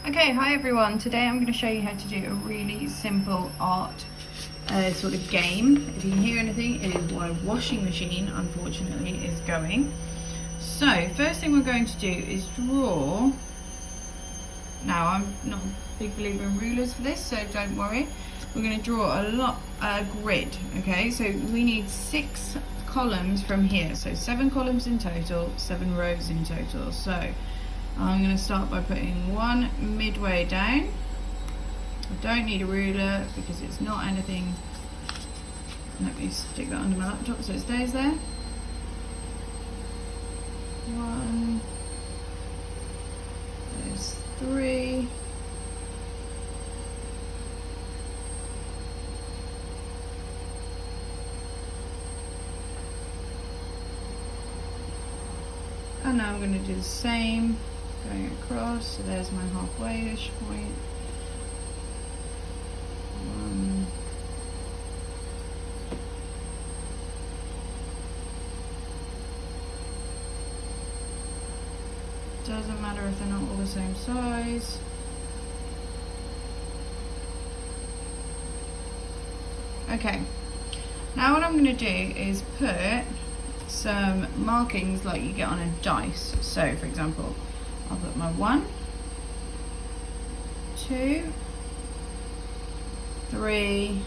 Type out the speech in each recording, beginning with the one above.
Okay, hi everyone. Today I'm going to show you how to do a really simple art sort of game. If you can hear anything, it is my washing machine, unfortunately, is going. So, first thing we're going to do is draw. Now, I'm not a big believer in rulers for this, so don't worry. We're going to draw a grid, okay? So we need 6 columns from here. So 7 columns in total, 7 rows in total. So I'm going to start by putting one midway down. I don't need a ruler because it's not anything. Let me stick that under my laptop so it stays there. 1, there's 3, and now I'm going to do the same going across, so there's my halfway-ish point. 1, doesn't matter if they're not all the same size. Okay, now what I'm going to do is put some markings like you get on a dice. So for example, I'll put my 1, 2, 3,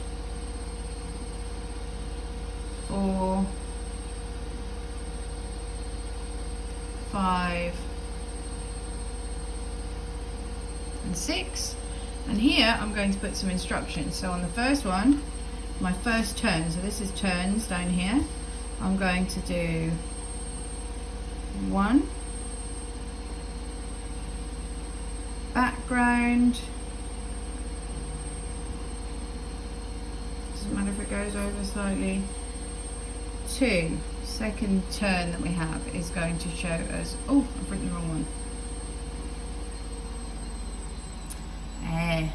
4, 5, and 6. And here I'm going to put some instructions. So on the first one, my first turn, so this is turns down here, I'm going to do 1, background, doesn't matter if it goes over slightly. 2, second turn that we have is going to show us, oh, I've written the wrong one. Air,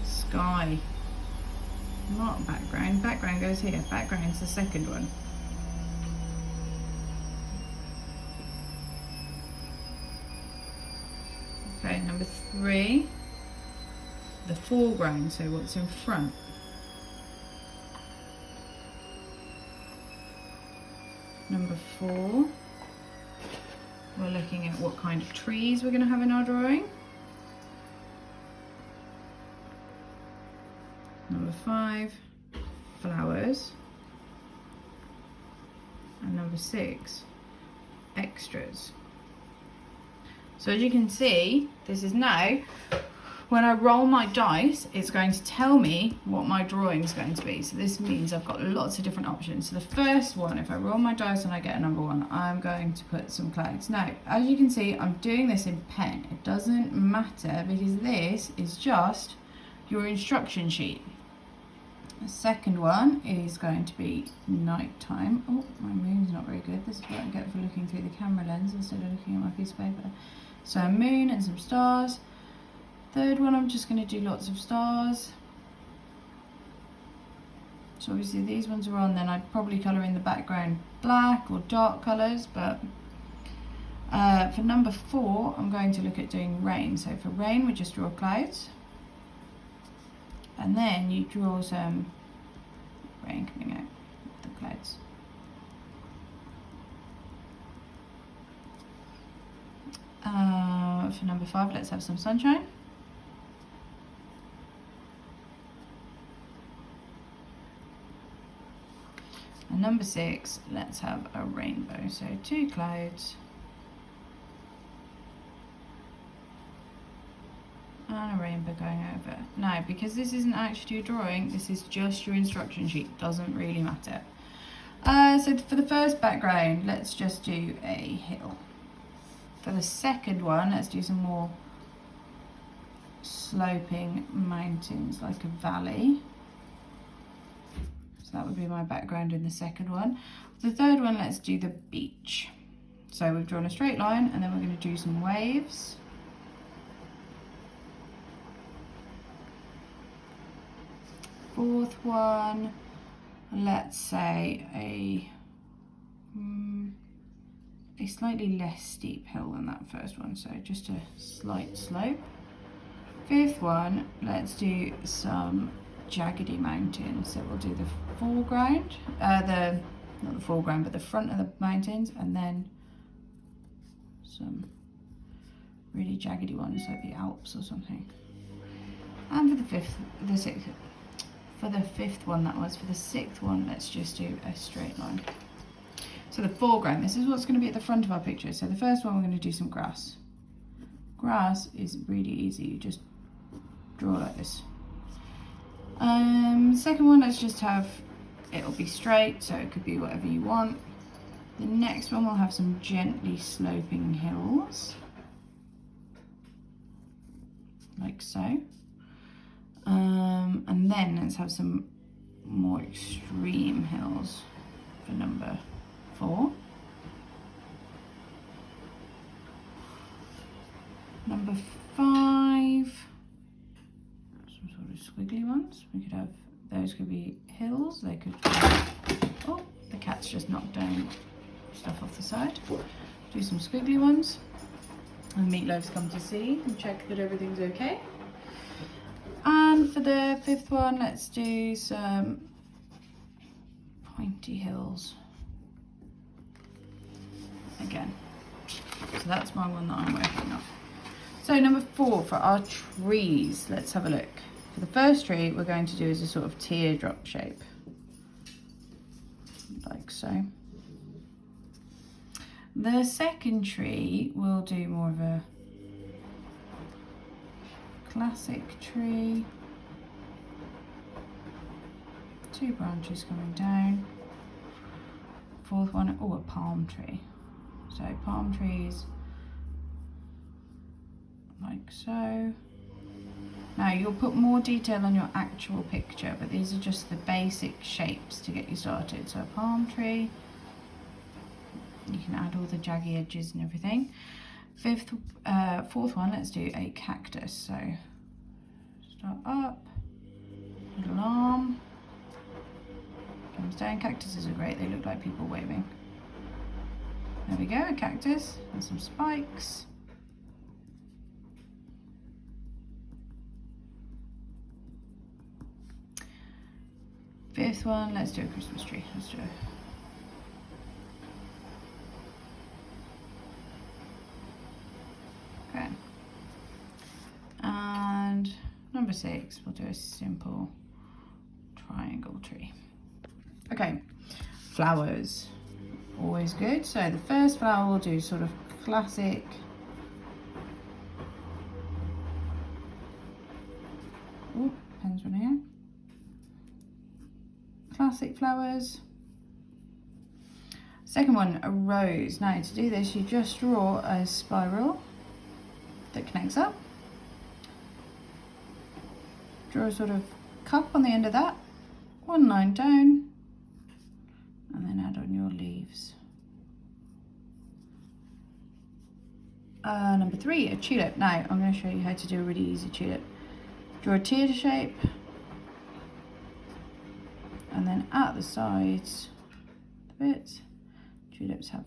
sky, not background, background goes here, background's the second one. Okay, number 3, the foreground, so what's in front. Number 4, we're looking at what kind of trees we're going to have in our drawing. Number 5, flowers. And number 6, extras. So as you can see, this is now, when I roll my dice, it's going to tell me what my drawing is going to be. So this means I've got lots of different options. So the first one, if I roll my dice and I get a number 1, I'm going to put some clouds. Now, as you can see, I'm doing this in pen. It doesn't matter because this is just your instruction sheet. The second one is going to be nighttime. Oh, my moon's not very good. This is what I get for looking through the camera lens instead of looking at my piece of paper. So a moon and some stars. Third one, I'm just going to do lots of stars. So obviously these ones are on, then I'd probably colour in the background black or dark colours, but for number 4, I'm going to look at doing rain. So for rain, we just draw clouds. And then you draw some rain coming out of the clouds. For number 5, let's have some sunshine. And number 6, let's have a rainbow. So 2 clouds. And a rainbow going over. Now, because this isn't actually your drawing, this is just your instruction sheet, doesn't really matter. So for the first background, let's just do a hill. For the second one, let's do some more sloping mountains, like a valley. So that would be my background in the second one. For the third one, let's do the beach. So we've drawn a straight line, and then we're going to do some waves. Fourth one, let's say a slightly less steep hill than that first one, so just a slight slope. Fifth one, let's do some jaggedy mountains. So we'll do the foreground, not the foreground, but the front of the mountains, and then some really jaggedy ones like the Alps or something. And for the fifth one that was, for the sixth one, let's just do a straight line. So the foreground, this is what's going to be at the front of our picture. So the first one, we're going to do some grass. Grass is really easy, you just draw like this. Second one, let's just have, it'll be straight, so it could be whatever you want. The next one, we'll have some gently sloping hills, like so. And then let's have some more extreme hills for number 4. Number 5, some sort of squiggly ones. We could have, those could be hills, they could be, oh, the cat's just knocked down stuff off the side. Do some squiggly ones. And Meatloaf's come to see and check that everything's okay. And for the fifth one, let's do some pointy hills. Again. So that's my one that I'm working on. So number 4, for our trees, let's have a look. For the first tree, we're going to do is a sort of teardrop shape. Like so. The second tree, we'll do more of a classic tree. 2 branches coming down. Fourth one, oh, a palm tree. So palm trees, like so. Now you'll put more detail on your actual picture, but these are just the basic shapes to get you started. So a palm tree, you can add all the jaggy edges and everything. Fourth one, let's do a cactus. So start up, little arm, comes down. Cactuses are great, they look like people waving. There we go, a cactus and some spikes. Fifth one, let's do a Christmas tree. Let's do it. Okay. And number 6, we'll do a simple triangle tree. Okay, flowers. Always good. So the first flower we'll do sort of classic. Oh, pen's running out. Classic flowers. Second one, a rose. Now to do this, you just draw a spiral that connects up. Draw a sort of cup on the end of that. 1 line down. And then add on your leaves. Number 3, a tulip. Now I'm going to show you how to do a really easy tulip. Draw a tear shape. And then at the sides, the bits, tulips have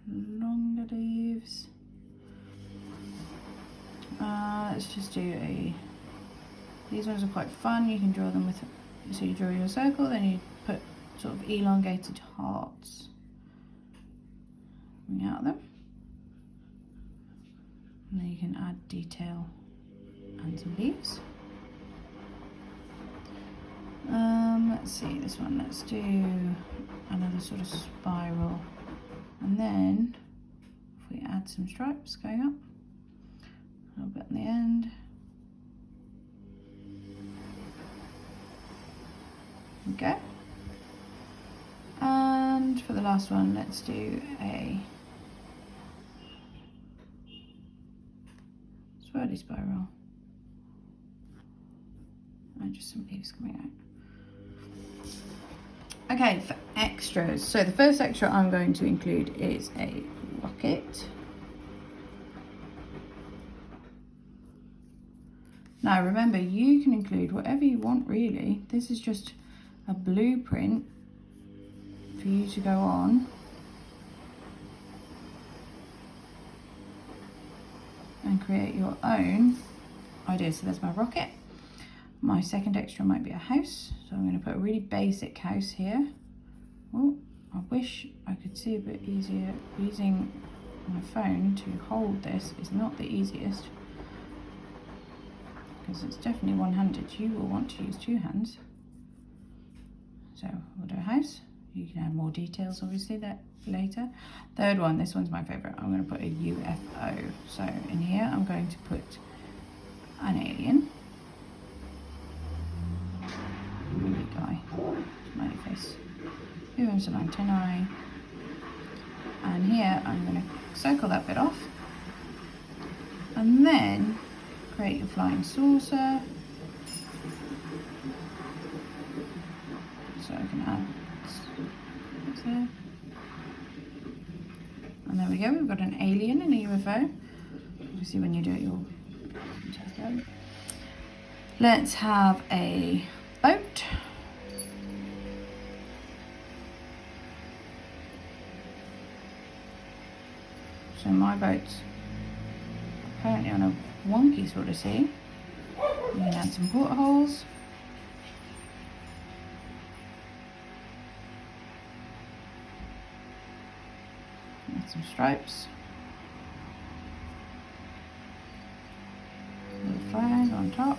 longer leaves. Let's just do these ones are quite fun. You can draw them with, so you draw your circle, then you put sort of elongated hearts coming out of them. And then you can add detail and some leaves. Let's see, this one, let's do another sort of spiral. And then, if we add some stripes going up, a little bit on the end. Okay. And for the last one, let's do a swirly spiral. And just some leaves coming out. Okay, for extras. So the first extra I'm going to include is a rocket. Now remember, you can include whatever you want really. This is just a blueprint for you to go on and create your own ideas. So there's my rocket. My second extra might be a house. So I'm going to put a really basic house here. Oh, I wish I could see a bit easier. Using my phone to hold this is not the easiest, because it's definitely one-handed. You will want to use two hands. So we'll do a house. You can add more details obviously that later. Third one, this one's my favorite. I'm going to put a UFO. So in here I'm going to put an alien. Big guy, smiley face. Give him some antennae. And here I'm going to circle that bit off. And then create your flying saucer. So I can add what's there. And there we go, we've got an alien and a UFO. Obviously when you do it you'll take it out. Let's have a boat. So my boat's apparently on a wonky sort of sea. You can add some portholes. Add some stripes. Little flag on top.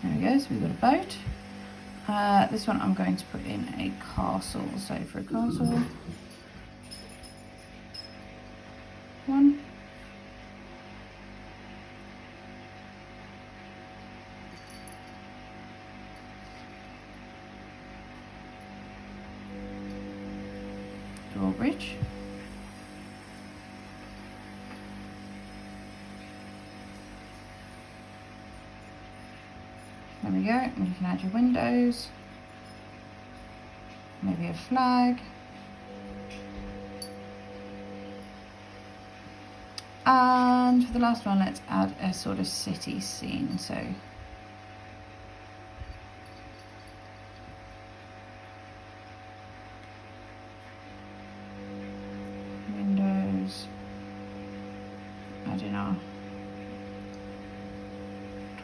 There we go, so we've got a boat. This one I'm going to put in a castle. So for a castle, one. Drawbridge. There we go, and you can add your windows, maybe a flag. And for the last one, let's add a sort of city scene. So windows, adding our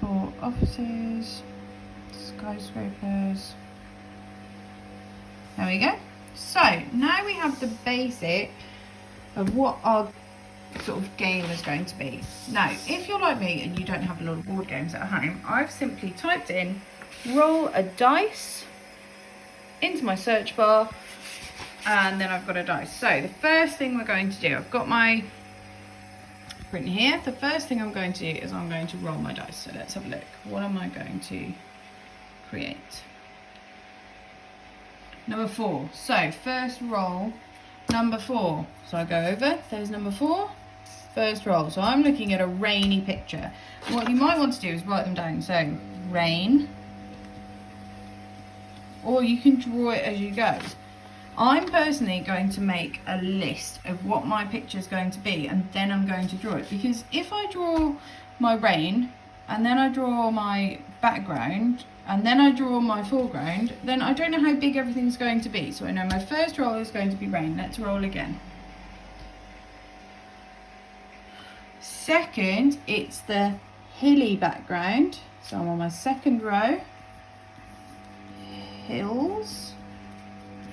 tall offices, skyscrapers. There we go. So now we have the basic of what our sort of game is going to be. Now, if you're like me and you don't have a lot of board games at home, I've simply typed in roll a dice into my search bar, and then I've got a dice. So the first thing we're going to do, I've got my print here. The first thing I'm going to do is I'm going to roll my dice. So let's have a look. What am I going to create? Number 4. So first roll, number 4. So I go over, there's number 4. First roll. So I'm looking at a rainy picture. What you might want to do is write them down. So rain, or you can draw it as you go. I'm personally going to make a list of what my picture is going to be, and then I'm going to draw it, because if I draw my rain and then I draw my background and then I draw my foreground, then I don't know how big everything's going to be. So I know my first roll is going to be rain. Let's roll again. Second, it's the hilly background. So I'm on my second row. Hills.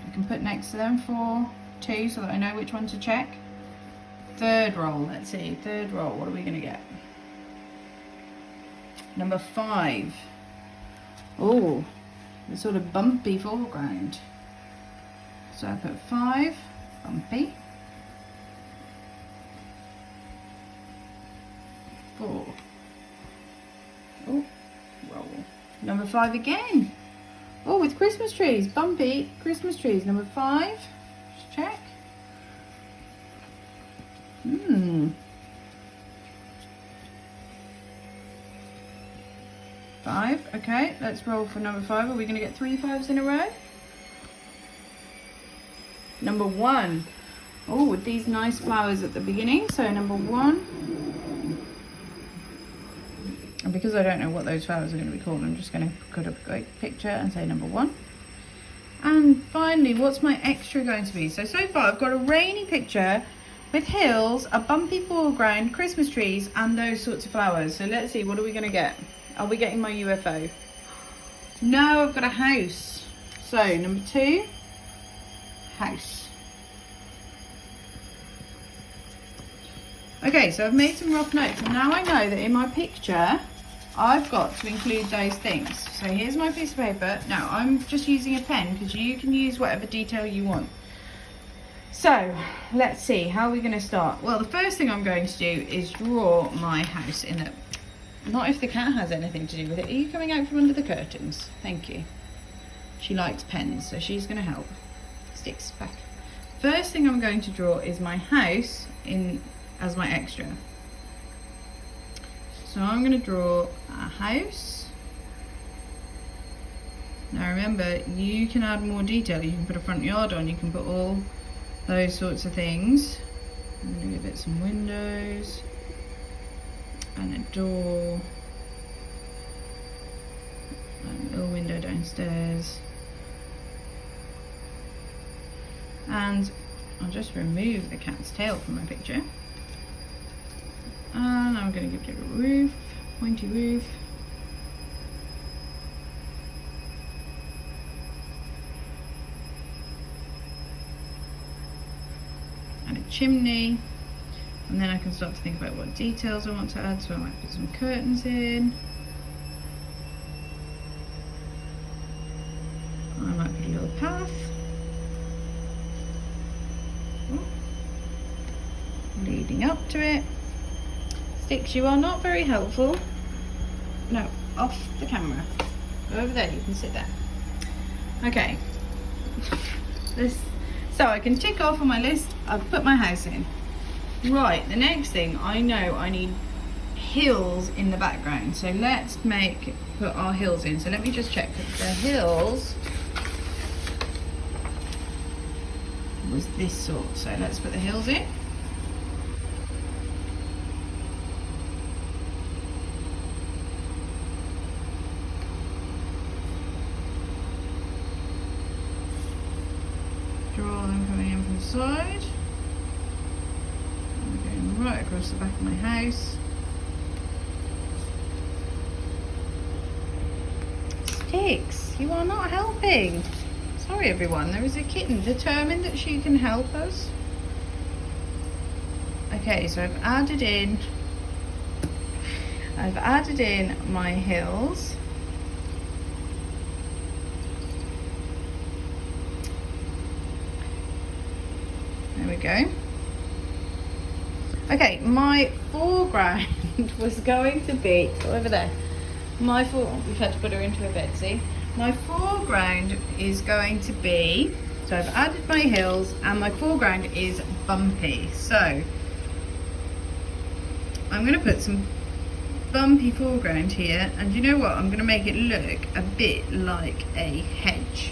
I can put next to them for 2 so that I know which one to check. Third roll, let's see. Third roll, what are we going to get? Number 5. Oh, the sort of bumpy foreground. So I put 5, bumpy. 4. Oh, roll. Number 5 again. Oh, with Christmas trees, bumpy Christmas trees. Number 5, just check. 5, okay, let's roll for number 5. Are we going to get 3 5s in a row? Number 1. Oh, with these nice flowers at the beginning. So number 1. And because I don't know what those flowers are going to be called, I'm just going to put up a great picture and say number 1. And finally, what's my extra going to be? So far I've got a rainy picture with hills, a bumpy foreground, Christmas trees, and those sorts of flowers. So let's see, what are we going to get? Are we getting my UFO? No, I've got a house. So number 2, house. Okay, so I've made some rough notes, and now I know that in my picture I've got to include those things. So here's my piece of paper. Now I'm just using a pen because you can use whatever detail you want. So let's see, how are we going to start? Well, the first thing I'm going to do is draw my house in it. Not if the cat has anything to do with it. Are you coming out from under the curtains? Thank you. She likes pens, so she's going to help. Styx, back. First thing I'm going to draw is my house in as my extra. So I'm going to draw a house. Now remember, you can add more detail. You can put a front yard on, you can put all those sorts of things. I'm going to give it some windows and a door and a little window downstairs. And I'll just remove the cat's tail from my picture. And I'm going to give it a roof, pointy roof. And a chimney. And then I can start to think about what details I want to add. So I might put some curtains in. I might put a little path. Leading up to it. Styx, you are not very helpful. No, off the camera. Go over there, you can sit there. Okay. So I can tick off on my list, I've put my house in. Right, the next thing, I know I need hills in the background. So let's put our hills in. So let me just check that the hills was this sort. So let's put the hills in. Draw them coming in from the side. And going right across the back of my house. Styx, you are not helping. Sorry everyone, there is a kitten determined that she can help us. Okay, so I've added in my hills. There we go. Okay, my foreground was going to be over there. We've had to put her into a bed, see? My foreground is going to be, so I've added my hills and my foreground is bumpy. So I'm going to put some bumpy foreground here, and you know what? I'm going to make it look a bit like a hedge.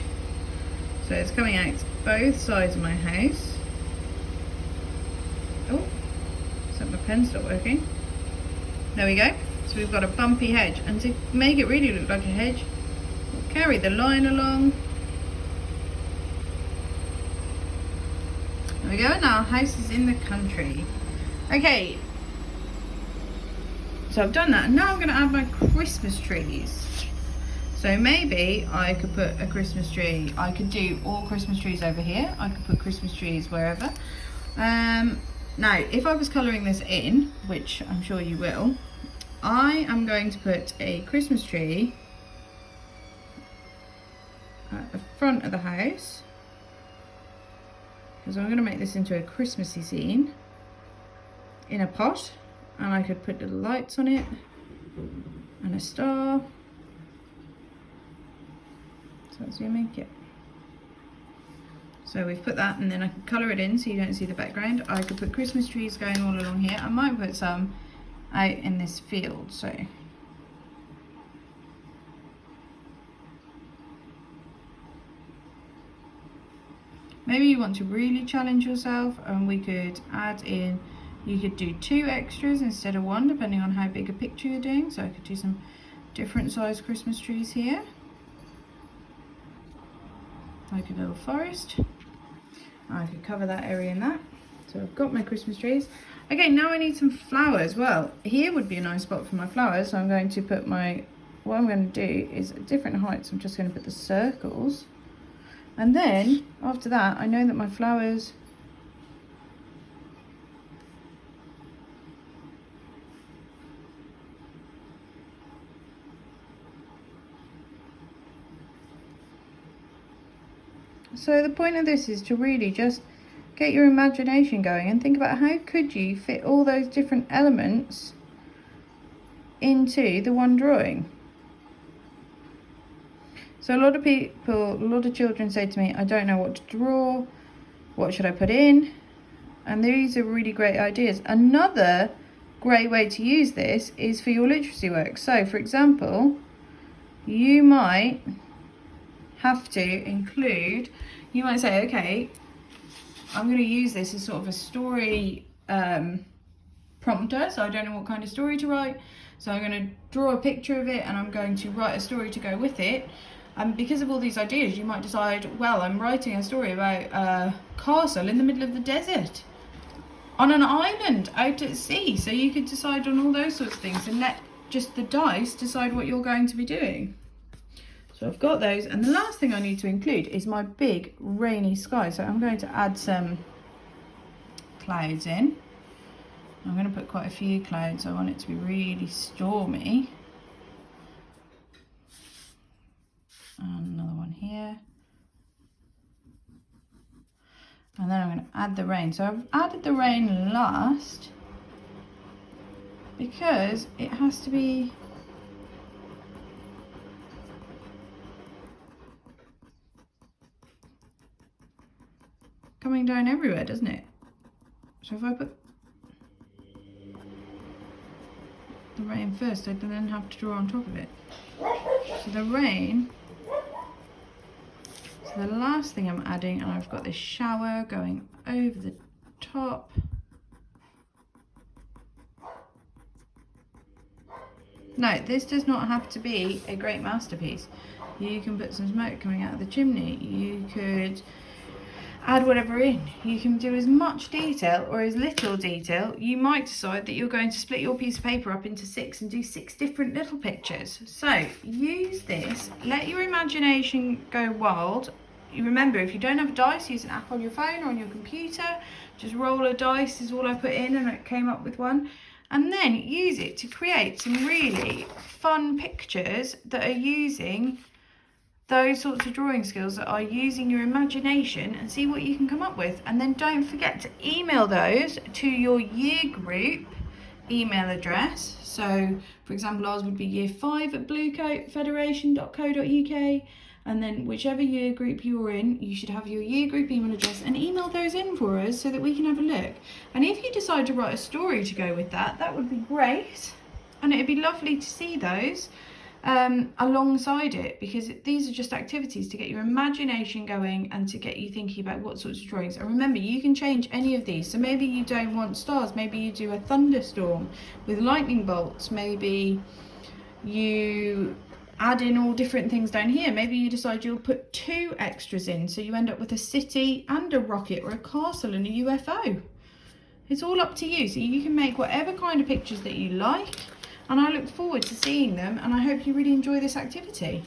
So it's coming out both sides of my house. Oh, so my pen stopped working. There we go. So we've got a bumpy hedge, and to make it really look like a hedge, we'll carry the line along. There we go, and our house is in the country. Okay, so I've done that, and now I'm going to add my Christmas trees. So maybe I could put a Christmas tree. I could do all Christmas trees over here. I could put Christmas trees wherever. Now, if I was colouring this in, which I'm sure you will, I am going to put a Christmas tree at the front of the house, because I'm going to make this into a Christmassy scene in a pot, and I could put little lights on it and a star. So let's zoom in. So we've put that, and then I can colour it in so you don't see the background. I could put Christmas trees going all along here. I might put some out in this field, so maybe you want to really challenge yourself, and we could add in, you could do 2 extras instead of 1 depending on how big a picture you're doing. So I could do some different size Christmas trees here, like a little forest. I could cover that area in that. So I've got my Christmas trees. Okay, now I need some flowers. Well, here would be a nice spot for my flowers. So I'm going to put what I'm going to do is at different heights, I'm just going to put the circles. And then after that, I know that my flowers so the point of this is to really just get your imagination going and think about how could you fit all those different elements into the one drawing. So a lot of children say to me, I don't know what to draw, what should I put in? And these are really great ideas. Another great way to use this is for your literacy work. So for example, you might have to include, you might say, okay, I'm going to use this as sort of a story prompter, so I don't know what kind of story to write, so I'm going to draw a picture of it and I'm going to write a story to go with it. And because of all these ideas, you might decide, well, I'm writing a story about a castle in the middle of the desert on an island out at sea. So you could decide on all those sorts of things and let just the dice decide what you're going to be doing. So I've got those, and the last thing I need to include is my big rainy sky. So I'm going to add some clouds in. I'm going to put quite a few clouds. I want it to be really stormy. And another one here. And then I'm going to add the rain. So I've added the rain last because it has to be coming down everywhere, doesn't it? So if I put the rain first, I then have to draw on top of it. So the rain, so the last thing I'm adding, and I've got this shower going over the top. No, this does not have to be a great masterpiece. You can put some smoke coming out of the chimney. You could add whatever in. You can do as much detail or as little detail. You might decide that you're going to split your piece of paper up into 6 and do 6 different little pictures. So use this, let your imagination go wild. You remember, if you don't have a dice, use an app on your phone or on your computer. Just roll a dice is all I put in and it came up with one. And then use it to create some really fun pictures that are using those sorts of drawing skills, that are using your imagination, and see what you can come up with. And then don't forget to email those to your year group email address. So for example, ours would be year 5 at bluecoatfederation.co.uk, and then whichever year group you're in, you should have your year group email address, and email those in for us so that we can have a look. And if you decide to write a story to go with that, that would be great, and it'd be lovely to see those alongside it, because these are just activities to get your imagination going and to get you thinking about what sorts of drawings. And remember, you can change any of these. So maybe you don't want stars, maybe you do a thunderstorm with lightning bolts, maybe you add in all different things down here. Maybe you decide you'll put 2 extras in, so you end up with a city and a rocket, or a castle and a UFO. It's all up to you, so you can make whatever kind of pictures that you like. And I look forward to seeing them, and I hope you really enjoy this activity.